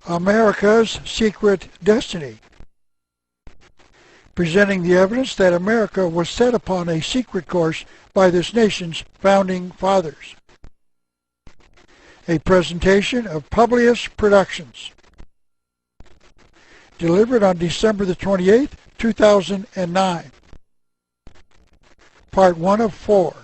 America's Secret Destiny, presenting the evidence that America was set upon a secret course by this nation's founding fathers. A presentation of Publius Productions, delivered on December the 28th, 2009. Part 1 of 4.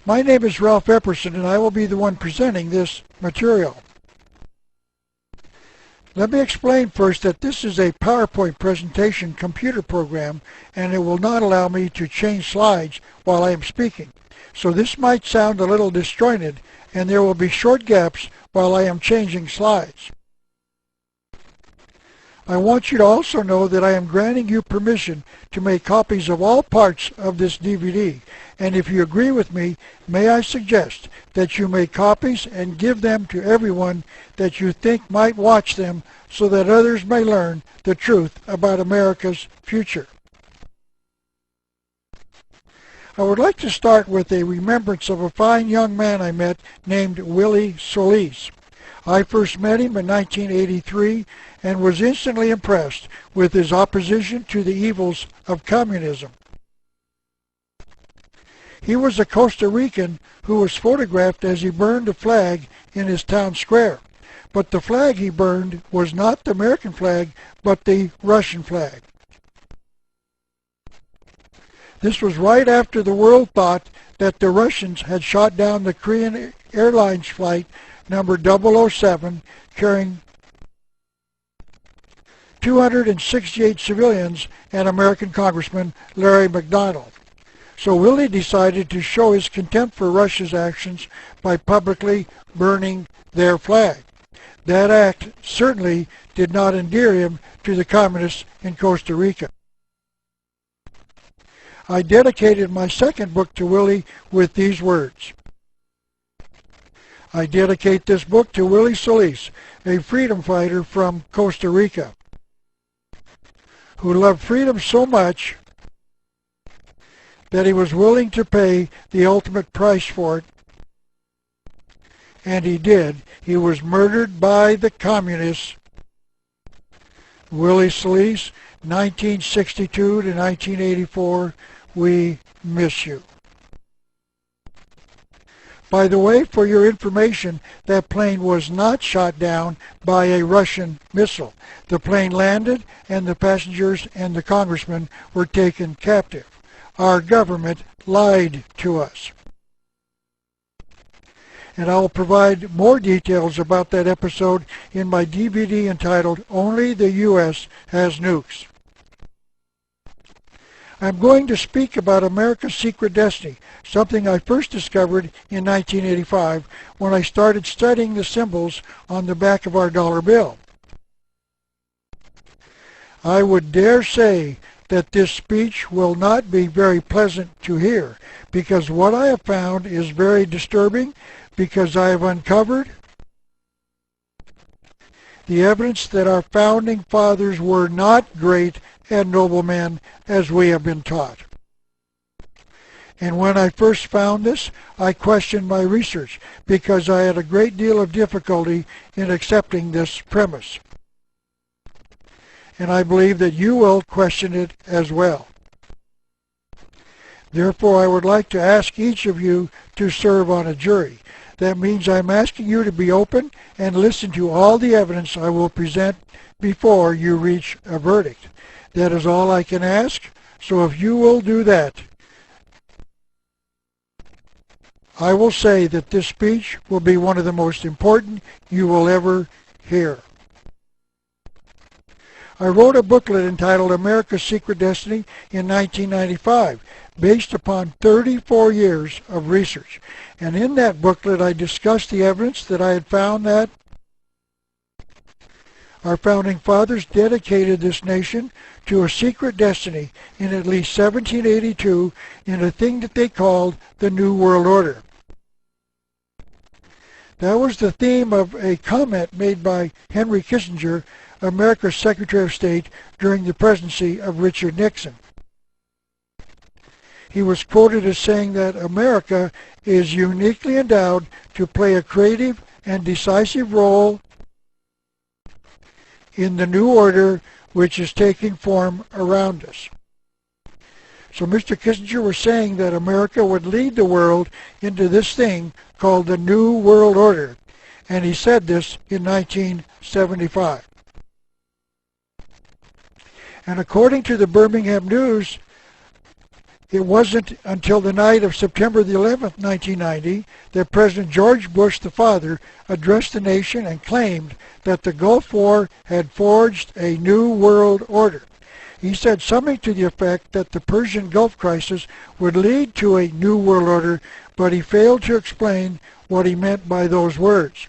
My name is Ralph Epperson, and I will be the one presenting this material. Let me explain first that this is a PowerPoint presentation computer program, and it will not allow me to change slides while I am speaking. So this might sound a little disjointed, and there will be short gaps while I am changing slides. I want you to also know that I am granting you permission to make copies of all parts of this DVD, and if you agree with me, may I suggest that you make copies and give them to everyone that you think might watch them so that others may learn the truth about America's future. I would like to start with a remembrance of a fine young man I met named Willie Solis. I first met him in 1983 and was instantly impressed with his opposition to the evils of communism. He was a Costa Rican who was photographed as he burned a flag in his town square. But the flag he burned was not the American flag, but the Russian flag. This was right after the world thought that the Russians had shot down the Korean Airlines flight number 007 carrying 268 civilians and American Congressman Larry McDonald. So Willie decided to show his contempt for Russia's actions by publicly burning their flag. That act certainly did not endear him to the communists in Costa Rica. I dedicated my second book to Willie with these words. I dedicate this book to Willie Solis, a freedom fighter from Costa Rica, who loved freedom so much that he was willing to pay the ultimate price for it. And he did. He was murdered by the communists. Willie Solis, 1962 to 1984, we miss you. By the way, for your information, that plane was not shot down by a Russian missile. The plane landed and the passengers and the congressman were taken captive. Our government lied to us. And I will provide more details about that episode in my DVD entitled Only the U.S. Has Nukes. I'm going to speak about America's Secret Destiny, something I first discovered in 1985 when I started studying the symbols on the back of our dollar bill. I would dare say that this speech will not be very pleasant to hear, because what I have found is very disturbing, because I have uncovered the evidence that our founding fathers were not great and noble men as we have been taught. And when I first found this, I questioned my research because I had a great deal of difficulty in accepting this premise. And I believe that you will question it as well. Therefore, I would like to ask each of you to serve on a jury. That means I'm asking you to be open and listen to all the evidence I will present before you reach a verdict. That is all I can ask, so if you will do that, I will say that this speech will be one of the most important you will ever hear. I wrote a booklet entitled America's Secret Destiny in 1995, based upon 34 years of research. And in that booklet I discussed the evidence that I had found that our founding fathers dedicated this nation to a secret destiny in at least 1782 in a thing that they called the New World Order. That was the theme of a comment made by Henry Kissinger, America's Secretary of State, during the presidency of Richard Nixon. He was quoted as saying that America is uniquely endowed to play a creative and decisive role in the new order which is taking form around us. So Mr. Kissinger was saying that America would lead the world into this thing called the New World Order, and he said this in 1975. And according to the Birmingham News, it wasn't until the night of September the 11th, 1990, that President George Bush the father addressed the nation and claimed that the Gulf War had forged a new world order. He said something to the effect that the Persian Gulf crisis would lead to a new world order, but he failed to explain what he meant by those words.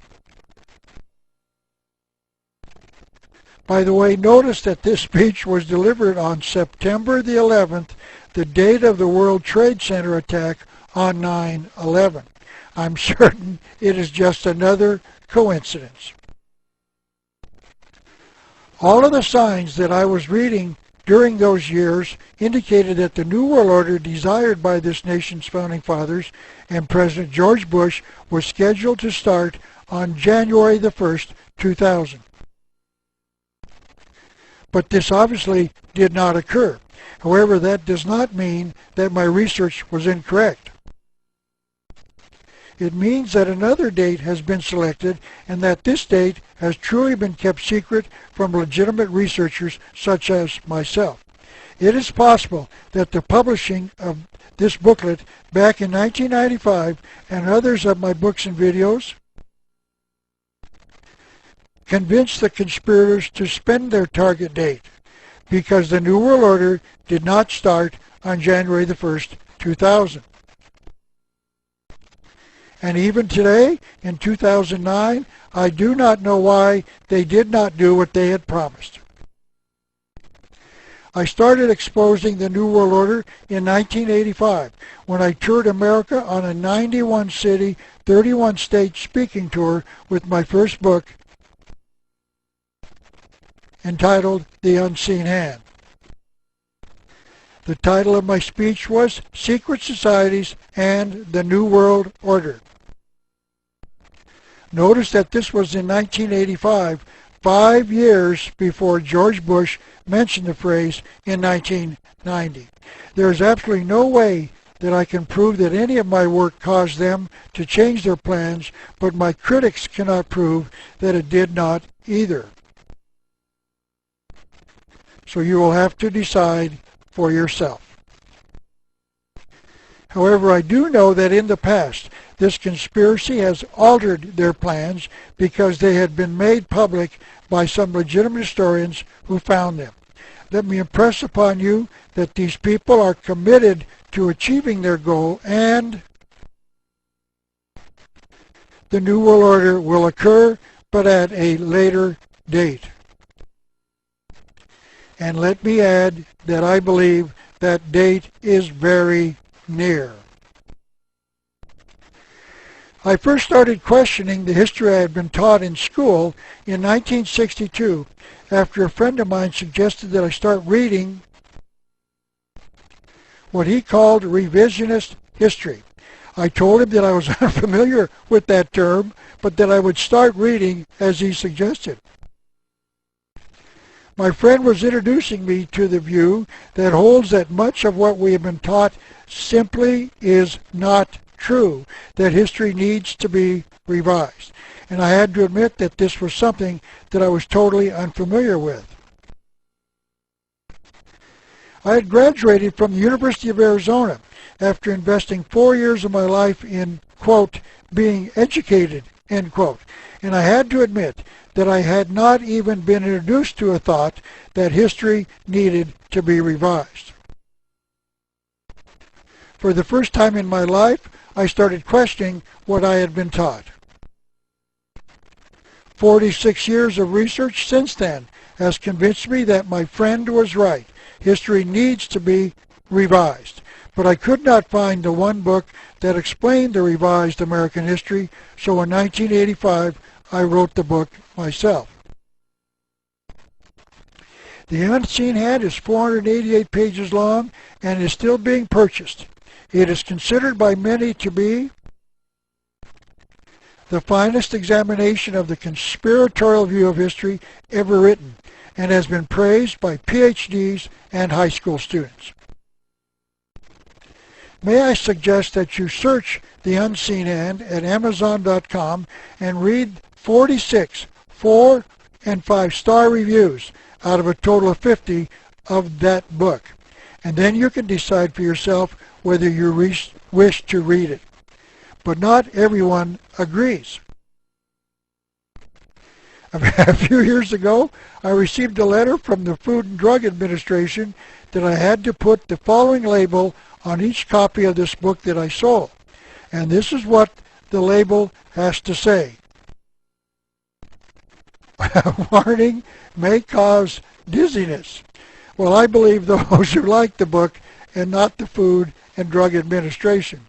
By the way, notice that this speech was delivered on September the 11th, the date of the World Trade Center attack on 9/11. I'm certain it is just another coincidence. All of the signs that I was reading during those years indicated that the New World Order desired by this nation's founding fathers and President George Bush was scheduled to start on January the 1st, 2000. But this obviously did not occur. However, that does not mean that my research was incorrect. It means that another date has been selected and that this date has truly been kept secret from legitimate researchers such as myself. It is possible that the publishing of this booklet back in 1995 and others of my books and videos convinced the conspirators to spend their target date, because the New World Order did not start on January the 1st, 2000. And even today, in 2009, I do not know why they did not do what they had promised. I started exposing the New World Order in 1985 when I toured America on a 91-city, 31-state speaking tour with my first book, entitled The Unseen Hand. The title of my speech was Secret Societies and the New World Order. Notice that this was in 1985, 5 years before George Bush mentioned the phrase in 1990. There is absolutely no way that I can prove that any of my work caused them to change their plans, but my critics cannot prove that it did not either. So you will have to decide for yourself. However, I do know that in the past, this conspiracy has altered their plans because they had been made public by some legitimate historians who found them. Let me impress upon you that these people are committed to achieving their goal, and the New World Order will occur, but at a later date. And let me add that I believe that date is very near. I first started questioning the history I had been taught in school in 1962 after a friend of mine suggested that I start reading what he called revisionist history. I told him that I was unfamiliar with that term, but that I would start reading as he suggested. My friend was introducing me to the view that holds that much of what we have been taught simply is not true, that history needs to be revised. And I had to admit that this was something that I was totally unfamiliar with. I had graduated from the University of Arizona after investing 4 years of my life in, quote, being educated, end quote. And I had to admit that I had not even been introduced to a thought that history needed to be revised. For the first time in my life, I started questioning what I had been taught. 46 years of research since then has convinced me that my friend was right. History needs to be revised. But I could not find the one book that explained the revised American history, so in 1985 I wrote the book myself. The Unseen Hand is 488 pages long and is still being purchased. It is considered by many to be the finest examination of the conspiratorial view of history ever written, and has been praised by PhDs and high school students. May I suggest that you search The Unseen Hand at Amazon.com and read 46 4- and 5-star reviews out of a total of 50 of that book. And then you can decide for yourself whether you wish to read it. But not everyone agrees. A few years ago, I received a letter from the Food and Drug Administration that I had to put the following label on each copy of this book that I sold. And this is what the label has to say. Warning, may cause dizziness. Well, I believe those who like the book and not the Food and Drug Administration.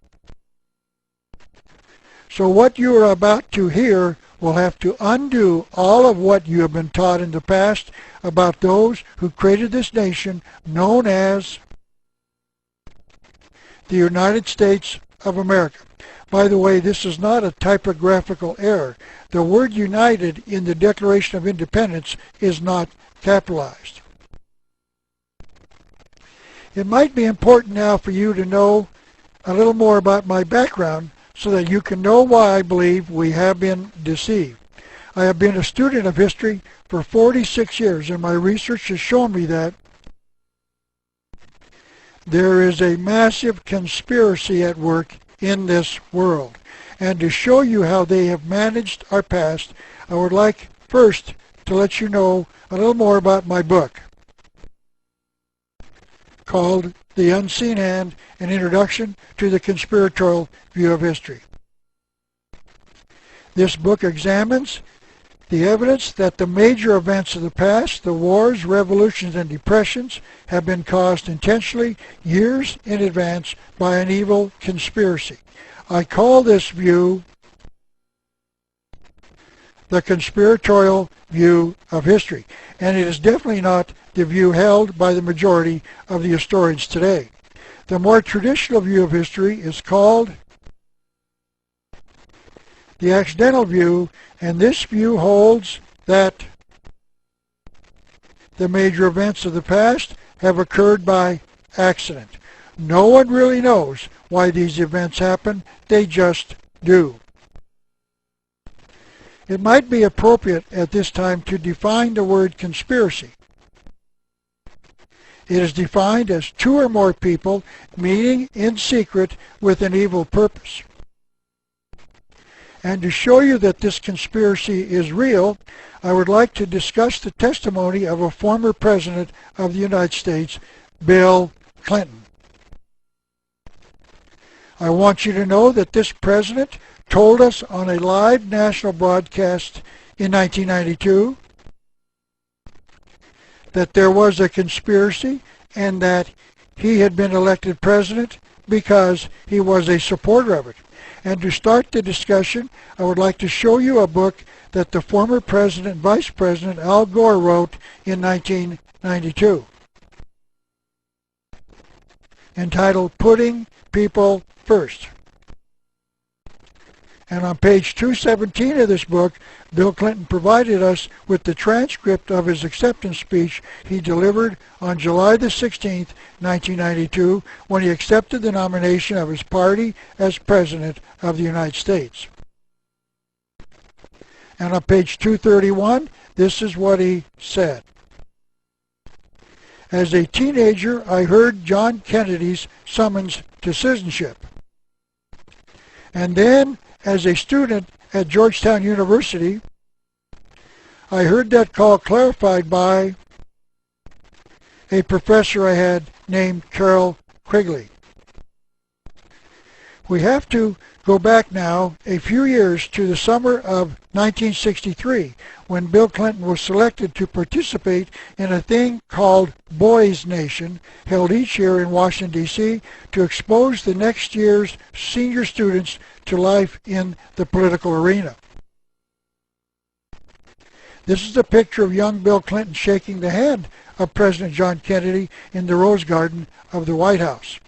So what you are about to hear will have to undo all of what you have been taught in the past about those who created this nation known as the United States of America. By the way, this is not a typographical error. The word United in the Declaration of Independence is not capitalized. It might be important now for you to know a little more about my background so that you can know why I believe we have been deceived. I have been a student of history for 46 years, and my research has shown me that there is a massive conspiracy at work in this world. And to show you how they have managed our past, I would like first to let you know a little more about my book called The Unseen Hand, an Introduction to the Conspiratorial View of History. This book examines the evidence that the major events of the past, the wars, revolutions, and depressions, have been caused intentionally years in advance by an evil conspiracy. I call this view the conspiratorial view of history, and it is definitely not the view held by the majority of the historians today. The more traditional view of history is called the accidental view, and this view holds that the major events of the past have occurred by accident. No one really knows why these events happen, they just do. It might be appropriate at this time to define the word conspiracy. It is defined as two or more people meeting in secret with an evil purpose. And to show you that this conspiracy is real, I would like to discuss the testimony of a former president of the United States, Bill Clinton. I want you to know that this president told us on a live national broadcast in 1992 that there was a conspiracy and that he had been elected president because he was a supporter of it. And to start the discussion, I would like to show you a book that the former president and vice president Al Gore wrote in 1992, entitled Putting People First. And on page 217 of this book, Bill Clinton provided us with the transcript of his acceptance speech he delivered on July the 16th, 1992, when he accepted the nomination of his party as President of the United States. And on page 231, this is what he said. As a teenager, I heard John Kennedy's summons to citizenship. And then, as a student at Georgetown University, I heard that call clarified by a professor I had named Carol Quigley. We have to go back now a few years to the summer of 1963 when Bill Clinton was selected to participate in a thing called Boys Nation, held each year in Washington, D.C. to expose the next year's senior students to life in the political arena. This is a picture of young Bill Clinton shaking the hand of President John Kennedy in the Rose Garden of the White House.